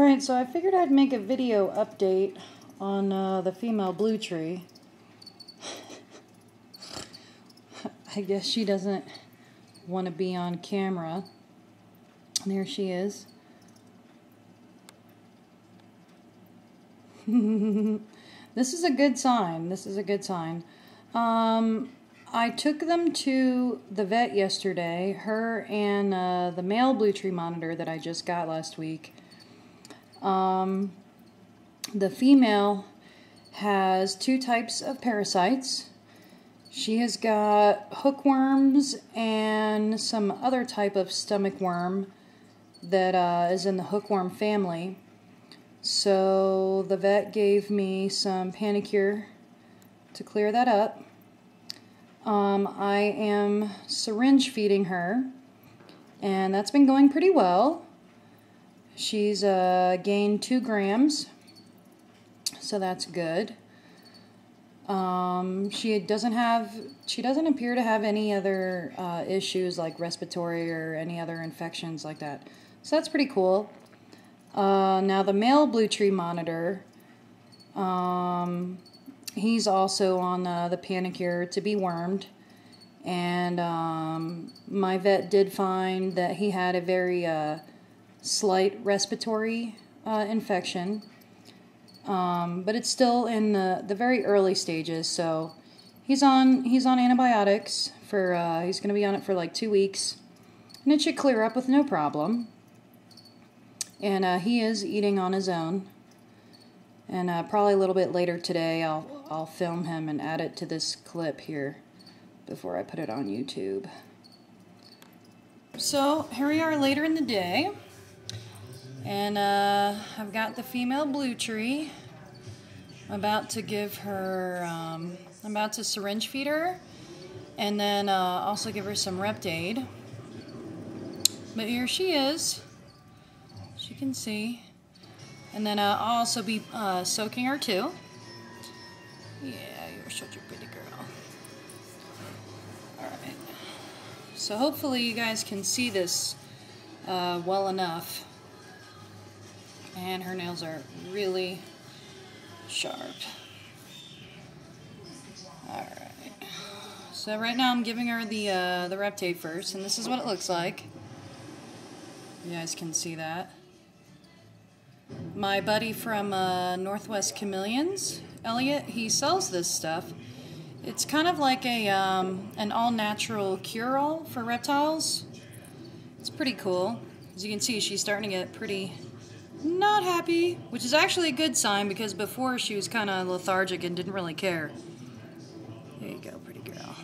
Alright, so I figured I'd make a video update on the female blue tree. I guess she doesn't want to be on camera. There she is. This is a good sign. This is a good sign. I took them to the vet yesterday, her and the male blue tree monitor that I just got last week. The female has 2 types of parasites. She has got hookworms and some other type of stomach worm that is in the hookworm family. So the vet gave me some Panacur to clear that up. I am syringe feeding her, and that's been going pretty well. She's gained 2 grams, so that's good. She doesn't appear to have any other issues like respitory or any other infections like that. So that's pretty cool. Now the male blue tree monitor, he's also on the Panacur to be wormed, and my vet did find that he had a very slight respiratory infection, but it's still in the very early stages. So he's on antibiotics for he's going to be on it for like 2 weeks, and it should clear up with no problem. And he is eating on his own. And probably a little bit later today, I'll film him and add it to this clip here before I put it on YouTube. So here we are later in the day, and I've got the female blue tree. I'm about to give her, I'm about to syringe feed her, and then also give her some Reptaid. But here she is. As you can see. And then I'll also be soaking her too. Yeah, you're such a pretty girl. Alright. So hopefully you guys can see this well enough. And her nails are really sharp. Alright. So right now I'm giving her the Reptaid first, and this is what it looks like. You guys can see that. My buddy from Northwest Chameleons, Elliot, he sells this stuff. It's kind of like a an all-natural cure-all for reptiles. It's pretty cool. As you can see, she's starting to get pretty not happy, which is actually a good sign, because before she was kind of lethargic and didn't really care. There you go, pretty girl.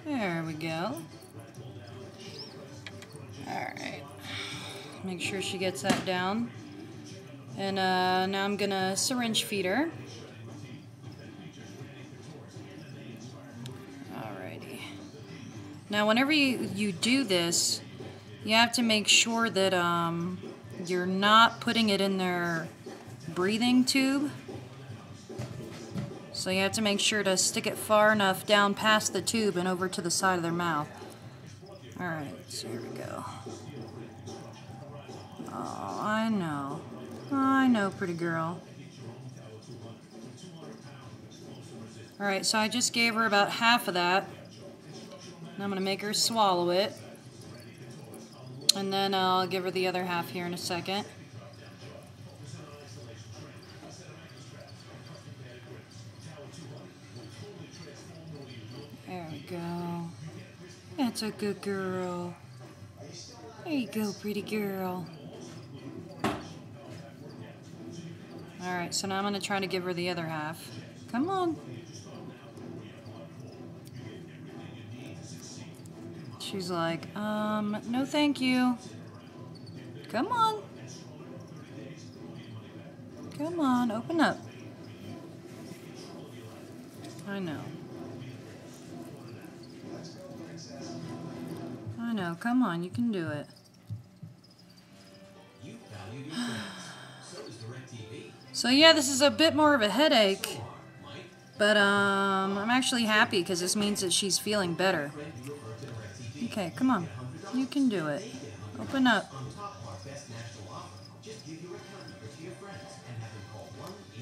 There we go. Alright. Make sure she gets that down. And now I'm gonna syringe feed her. Alrighty. Now whenever you do this, you have to make sure that you're not putting it in their breathing tube. So you have to make sure to stick it far enough down past the tube and over to the side of their mouth. Alright, so here we go. Oh, I know. I know, pretty girl. Alright, so I just gave her about half of that. And I'm going to make her swallow it. And then I'll give her the other half here in a second. There we go. That's a good girl. There you go, pretty girl. Alright, so now I'm going to try to give her the other half. Come on. She's like, no thank you. Come on. Come on, open up. I know. I know, come on, you can do it. So yeah, this is a bit more of a headache, but I'm actually happy because this means that she's feeling better. Okay, come on. You can do it. Open up. top of our best national offer. Just give your account number to your friends and have them call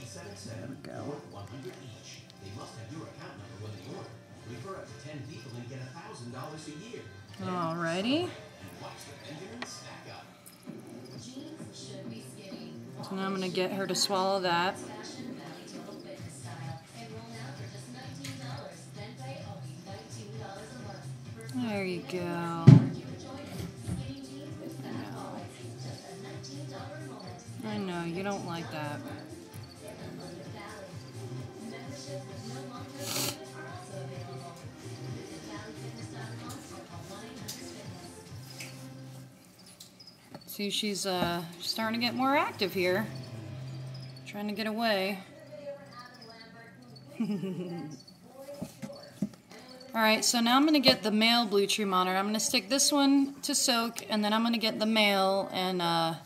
1-877-100 each. They must have your account number when they order. Refer up to 10 people and get $1,000 a year. Alrighty. And watch the Benjamins stack up. So now I'm going to get her to swallow that. There you go. I know, you don't like that. See, she's starting to get more active here. Trying to get away. Alright, so now I'm going to get the male blue tree monitor. I'm going to stick this one to soak, and then I'm going to get the male and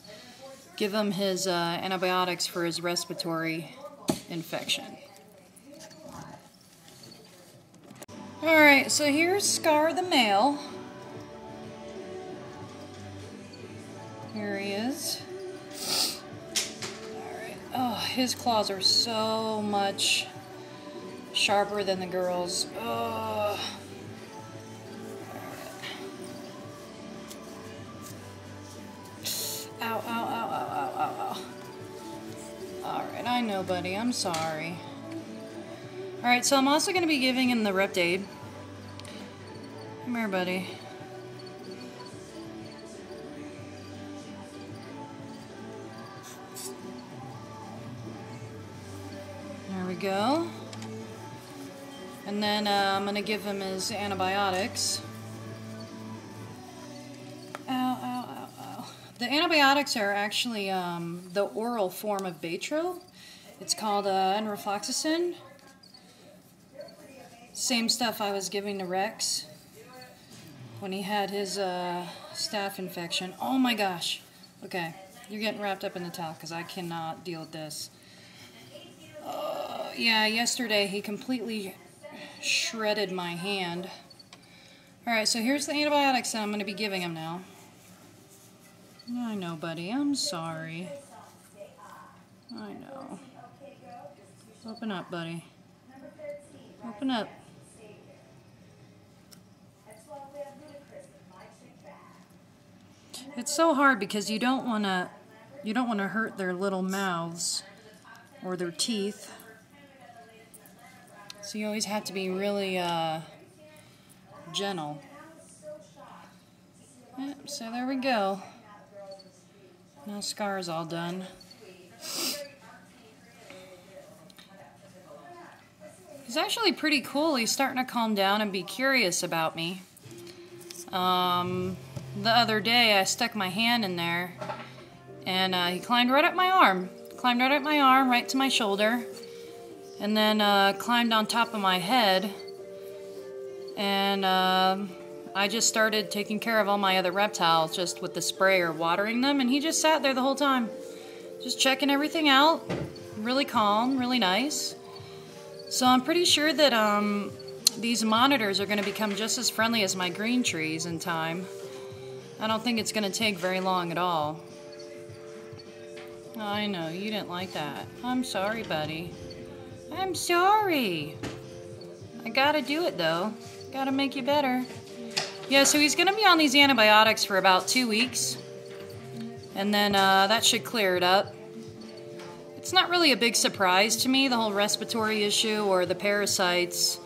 give him his antibiotics for his respiratory infection. Alright, so here's Scar the male. Here he is. Alright. Oh, his claws are so much sharper than the girls'. Oh. Ow, ow, ow, ow, ow, ow, ow. Alright, I know, buddy. I'm sorry. Alright, so I'm also going to be giving him the Reptaid. Come here, buddy. There we go. And then I'm going to give him his antibiotics. Ow, ow, ow, ow. The antibiotics are actually the oral form of Baytril. It's called Enrofloxacin. Same stuff I was giving to Rex when he had his staph infection. Oh my gosh. Okay, you're getting wrapped up in the towel because I cannot deal with this. Yeah, yesterday he completely shredded my hand. Alright, so here's the antibiotics that I'm going to be giving him now. I know, buddy. I'm sorry. I know. Open up, buddy. Open up. It's so hard because you don't want to hurt their little mouths or their teeth. So you always have to be really gentle. Yep, so there we go. Now Scar's all done. He's actually pretty cool. He's starting to calm down and be curious about me. The other day I stuck my hand in there and he climbed right up my arm. Climbed right up my arm, right to my shoulder. And then climbed on top of my head. And I just started taking care of all my other reptiles just with the sprayer, watering them. And he just sat there the whole time. Just checking everything out. Really calm, really nice. So I'm pretty sure that these monitors are going to become just as friendly as my green trees in time. I don't think it's going to take very long at all. I know, you didn't like that. I'm sorry, buddy. I'm sorry. I gotta do it, though. Gotta make you better. Yeah, so he's gonna be on these antibiotics for about 2 weeks. And then that should clear it up. It's not really a big surprise to me, the whole respiratory issue or the parasites.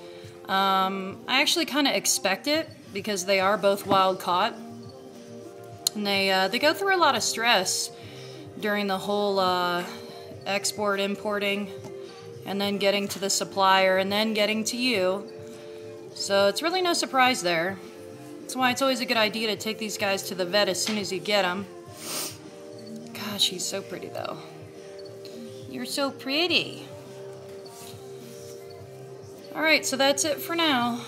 I actually kind of expect it because they are both wild caught. And they go through a lot of stress during the whole export, importing, and then getting to the supplier, and then getting to you. So it's really no surprise there. That's why it's always a good idea to take these guys to the vet as soon as you get them. Gosh, he's so pretty, though. You're so pretty. Alright, so that's it for now.